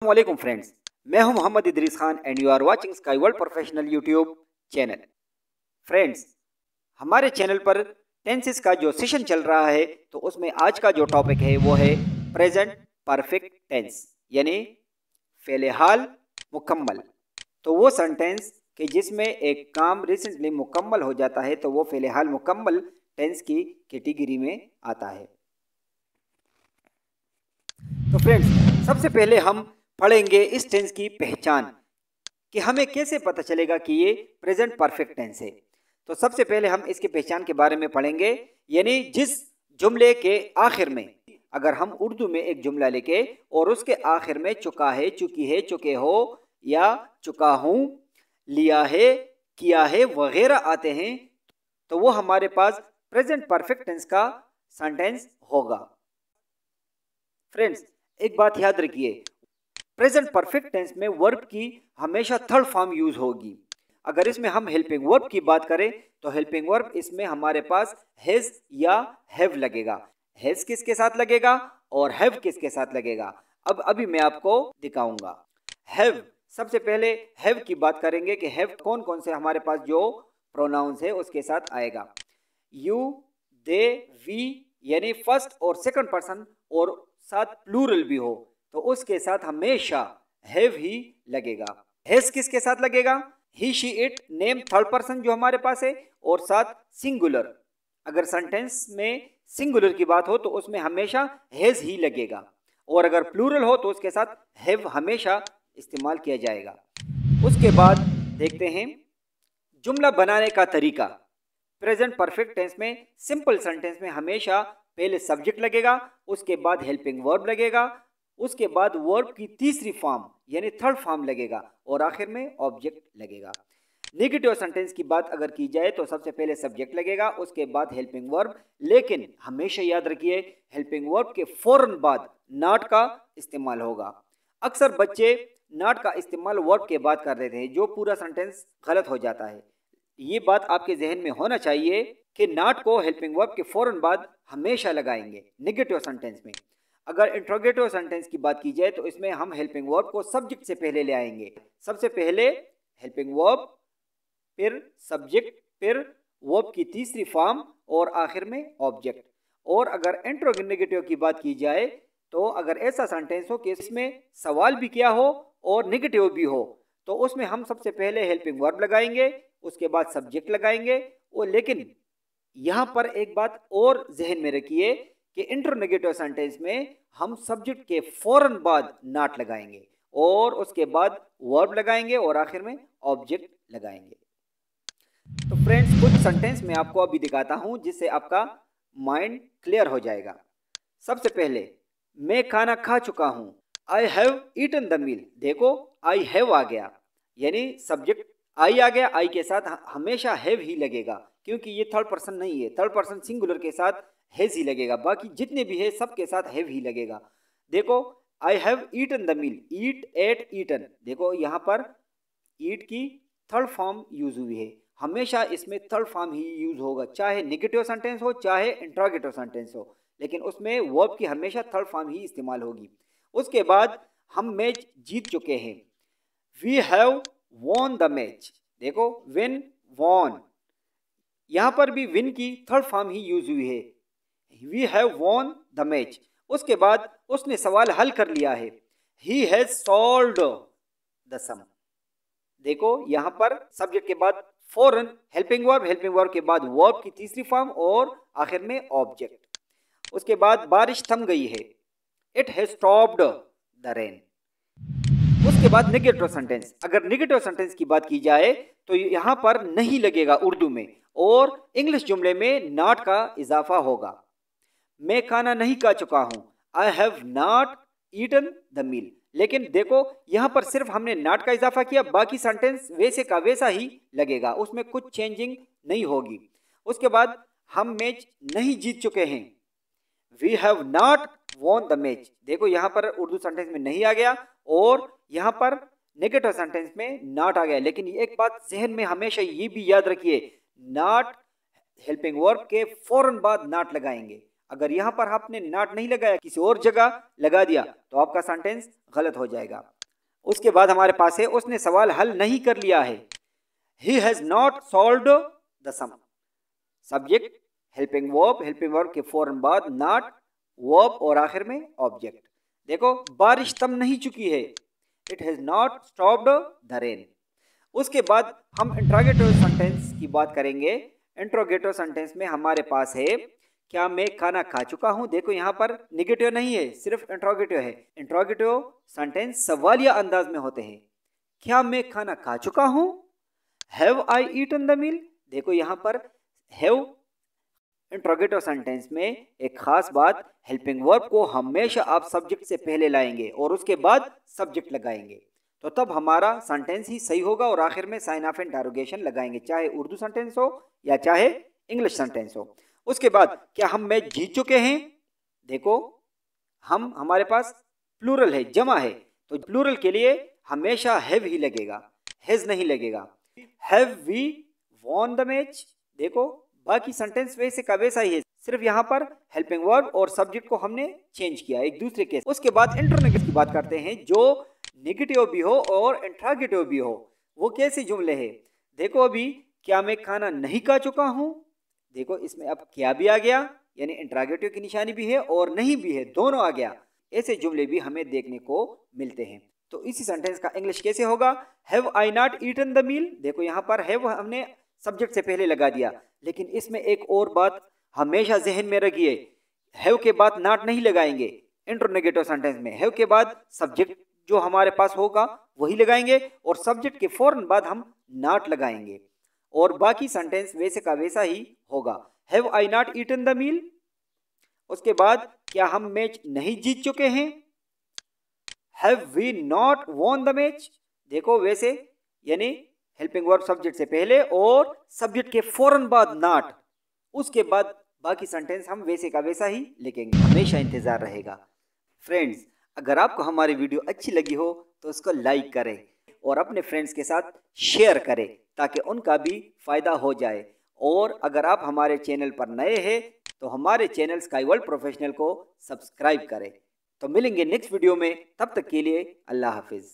वालेकुम फ्रेंड्स, मैं हूं Mohammad Idris Khan and you are watching Sky World Professional YouTube channel. Friends, हमारे चैनल पर टेंसेस का जो सेशन चल रहा है तो उसमें आज का जो टॉपिक है वो है प्रेजेंट परफेक्ट टेंस, यानी फ़ेल हाल मुकम्मल। तो वो सेंटेंस कि जिसमें एक काम रिसेंटली मुकम्मल हो जाता है तो वो फ़ेल हाल मुकम्मल टेंस की कैटेगरी में आता है। तो फ्रेंड्स, सबसे पहले हम पढ़ेंगे इस टेंस की पहचान कि हमें कैसे पता चलेगा कि ये प्रेजेंट परफेक्ट टेंस है। तो सबसे पहले हम इसकी पहचान के बारे में पढ़ेंगे, यानी जिस जुमले के आखिर में अगर हम उर्दू में एक जुमला लिखे और उसके आखिर में चुका है, चुकी है, चुके हो या चुका हूँ, लिया है, किया है वगैरह आते हैं तो वो हमारे पास प्रेजेंट परफेक्ट टेंस का सेंटेंस होगा। फ्रेंड्स, एक बात याद रखिए, प्रेजेंट परफेक्ट टेंस में वर्ब की हमेशा थर्ड फॉर्म यूज होगी। अगर इसमें हम हेल्पिंग वर्ब की बात करें तो हेल्पिंग वर्ब इसमें हमारे पास हैज या हैव लगेगा। हैज किसके साथ लगेगा और हैव किसके साथ लगेगा, अब अभी मैं आपको दिखाऊंगा। हैव, सबसे पहले हैव की बात करेंगे कि हैव कौन कौन से हमारे पास जो प्रोनाउंस है उसके साथ आएगा। यू, दे, वी, यानी फर्स्ट और सेकंड पर्सन और साथ प्लूरल भी हो तो उसके साथ हमेशा हैव ही लगेगा। हैज किसके साथ लगेगा, he, she, it, name third person जो हमारे पास है और साथ सिंगुलर। अगर सेंटेंस में सिंगुलर की बात हो तो उसमें हमेशा हैज ही लगेगा और अगर प्लूरल हो तो उसके साथ हैव हमेशा इस्तेमाल किया जाएगा। उसके बाद देखते हैं जुमला बनाने का तरीका। प्रेजेंट परफेक्ट टेंस में सिंपल सेंटेंस में हमेशा पहले सब्जेक्ट लगेगा, उसके बाद हेल्पिंग वर्ब लगेगा, उसके बाद वर्ब की तीसरी फॉर्म यानी थर्ड फॉर्म लगेगा और आखिर में ऑब्जेक्ट लगेगा। नेगेटिव सेंटेंस की बात अगर की जाए तो सबसे पहले सब्जेक्ट लगेगा, उसके बाद हेल्पिंग वर्ब, लेकिन हमेशा याद रखिए हेल्पिंग वर्ब के फौरन बाद नॉट का इस्तेमाल होगा। अक्सर बच्चे नॉट का इस्तेमाल वर्ब के बाद कर देते हैं जो पूरा सेंटेंस गलत हो जाता है। ये बात आपके जहन में होना चाहिए कि नॉट को हेल्पिंग वर्ब के फौरन बाद हमेशा लगाएंगे नेगेटिव सेंटेंस में। अगर इंट्रोगेटिव सेंटेंस की बात की जाए तो इसमें हम हेल्पिंग वर्ब को सब्जेक्ट से पहले ले आएंगे। सबसे पहले हेल्पिंग वर्ब, फिर सब्जेक्ट, फिर वर्ब की तीसरी फॉर्म और आखिर में ऑब्जेक्ट। और अगर इंट्रोगेटिव की बात की जाए तो अगर ऐसा सेंटेंस हो कि इसमें सवाल भी किया हो और नेगेटिव भी हो तो उसमें हम सबसे पहले हेल्पिंग वर्ब लगाएंगे, उसके बाद सब्जेक्ट लगाएंगे। और लेकिन यहाँ पर एक बात और जहन में रखिए कि इंट्रोगेटिव सेंटेंस में हम सब्जेक्ट के फौरन बाद नॉट लगाएंगे और उसके बाद वर्ब लगाएंगे और आखिर में ऑब्जेक्ट लगाएंगे। तो फ्रेंड्स, कुछ सेंटेंस मैं आपको अभी दिखाता हूं जिससे आपका माइंड क्लियर हो जाएगा। सबसे पहले, मैं खाना खा चुका हूं, I have eaten the meal. देखो आई हैव आ गया, यानी सब्जेक्ट आई आ गया, आई के साथ हमेशा हैव ही लगेगा क्योंकि ये थर्ड पर्सन नहीं है, थर्ड पर्सन सिंगुलर के साथ हैज ही लगेगा, बाकी जितने भी है सबके साथ हैव ही लगेगा। देखो I have eaten the meal, eat, ate, eaten, देखो यहाँ पर ईट की थर्ड फॉर्म यूज हुई है, हमेशा इसमें थर्ड फॉर्म ही यूज होगा, चाहे नेगेटिव सेंटेंस हो चाहे इंट्रोगेटिव सेंटेंस हो, लेकिन उसमें वर्ब की हमेशा थर्ड फॉर्म ही इस्तेमाल होगी। उसके बाद हम मैच जीत चुके हैं, we have won the match. देखो विन, वॉन, यहाँ पर भी विन की थर्ड फॉर्म ही यूज हुई है, we have won the match. उसके बाद उसने सवाल हल कर लिया है, he has solved the sum. देखो यहाँ पर सब्जेक्ट के बाद फौरन हेल्पिंग वर्ब, हेल्पिंग वर्ब के बाद वर्ब की तीसरी फॉर्म और आखिर में ऑब्जेक्ट। उसके बाद बारिश थम गई है, it has stopped the rain. उसके बाद नेगेटिव सेंटेंस, अगर नेगेटिव सेंटेंस की बात की जाए तो यहाँ पर नहीं लगेगा उर्दू में और इंग्लिश जुमले में नॉट का इजाफा होगा। मैं खाना नहीं खा चुका हूं, I have not eaten the meal. लेकिन देखो यहाँ पर सिर्फ हमने नॉट का इजाफा किया, बाकी सेंटेंस वैसे का वैसा ही लगेगा, उसमें कुछ चेंजिंग नहीं होगी। उसके बाद हम मैच नहीं जीत चुके हैं, we have not won the match. देखो यहाँ पर उर्दू सेंटेंस में नहीं आ गया और यहाँ पर नेगेटिव सेंटेंस में नॉट आ गया, लेकिन एक बात जहन में हमेशा ये भी याद रखिए, नॉट हेल्पिंग वर्ब के फौरन बाद नॉट लगाएंगे, अगर यहाँ पर आपने नॉट नहीं लगाया, किसी और जगह लगा दिया, तो आपका सेंटेंस गलत हो जाएगा। उसके बाद हमारे पास है उसने सवाल हल नहीं कर लिया है। He has not solved the sum. Subject, helping verb के फौरन बाद नॉट, वर्ब और आखिर में ऑब्जेक्ट। देखो, बारिश तम नहीं चुकी है, it has not stopped the rain. उसके बाद हम इंट्रोगेटिव सेंटेंस की बात करेंगे। इंट्रोगेटिव सेंटेंस में हमारे पास है, क्या मैं खाना खा चुका हूं। देखो यहाँ पर निगेटिव नहीं है, सिर्फ इंट्रोगेटिव है। इंट्रोगेटिव सेंटेंस सवालिया अंदाज में होते हैं। क्या मैं खाना खा चुका हूं। Have I eaten the meal. देखो यहाँ पर हैव इंट्रोगेटिव सेंटेंस में एक खास बात, हेल्पिंग वर्ब को हमेशा आप सब्जेक्ट से पहले लाएंगे और उसके बाद सब्जेक्ट लगाएंगे, तो तब हमारा सेंटेंस ही सही होगा और आखिर में साइन ऑफ इंटरोगेशन लगाएंगे, चाहे उर्दू सेंटेंस हो या चाहे इंग्लिश सेंटेंस हो। उसके बाद क्या हम मैच जीत चुके हैं। देखो, हमारे पास प्लूरल है, जमा है, तो प्लूरल के लिए हमेशा हैव ही लगेगा, हैज नहीं लगेगा। Have we won the match. देखो, बाकी सेंटेंस वैसे का वैसा ही है, सिर्फ यहाँ पर हेल्पिंग वर्ब और सब्जेक्ट को हमने चेंज किया एक दूसरे के। उसके बाद इंटरनेगेटिव की बात करते हैं, जो नेगेटिव भी हो और इंट्रोगेटिव भी हो। वो कैसे जुमले हैं। देखो, अभी क्या मैं खाना नहीं खा चुका हूँ। देखो, इसमें अब क्या भी आ गया, यानी इंट्रोगेटिव की निशानी भी है और नहीं भी है, दोनों आ गया। ऐसे जुमले भी हमें देखने को मिलते हैं। तो इसी सेंटेंस का इंग्लिश कैसे होगा। Have I not eaten the meal. देखो, यहाँ पर हैव हमने सब्जेक्ट से पहले लगा दिया, लेकिन इसमें एक और बात हमेशा जहन में रखिए, हैव के बाद नॉट नहीं लगाएंगे। इंट्रोगेटिव सेंटेंस में हैव के बाद सब्जेक्ट जो हमारे पास होगा वही लगाएंगे और सब्जेक्ट के फौरन बाद हम नॉट लगाएंगे और बाकी सेंटेंस वैसे का वैसा ही होगा। Have I not eaten the meal. उसके बाद क्या हम मैच नहीं जीत चुके हैं। Have we not won the match. देखो, वैसे यानी हेल्पिंग वर्ब सब्जेक्ट से पहले और सब्जेक्ट के फौरन बाद नॉट, उसके बाद बाकी सेंटेंस हम वैसे का वैसा ही लिखेंगे। हमेशा इंतजार रहेगा। फ्रेंड्स, अगर आपको हमारी वीडियो अच्छी लगी हो तो उसको लाइक करें और अपने फ्रेंड्स के साथ शेयर करें ताकि उनका भी फ़ायदा हो जाए। और अगर आप हमारे चैनल पर नए हैं तो हमारे चैनल स्काई वर्ल्ड प्रोफेशनल को सब्सक्राइब करें। तो मिलेंगे नेक्स्ट वीडियो में, तब तक के लिए अल्लाह हाफिज़।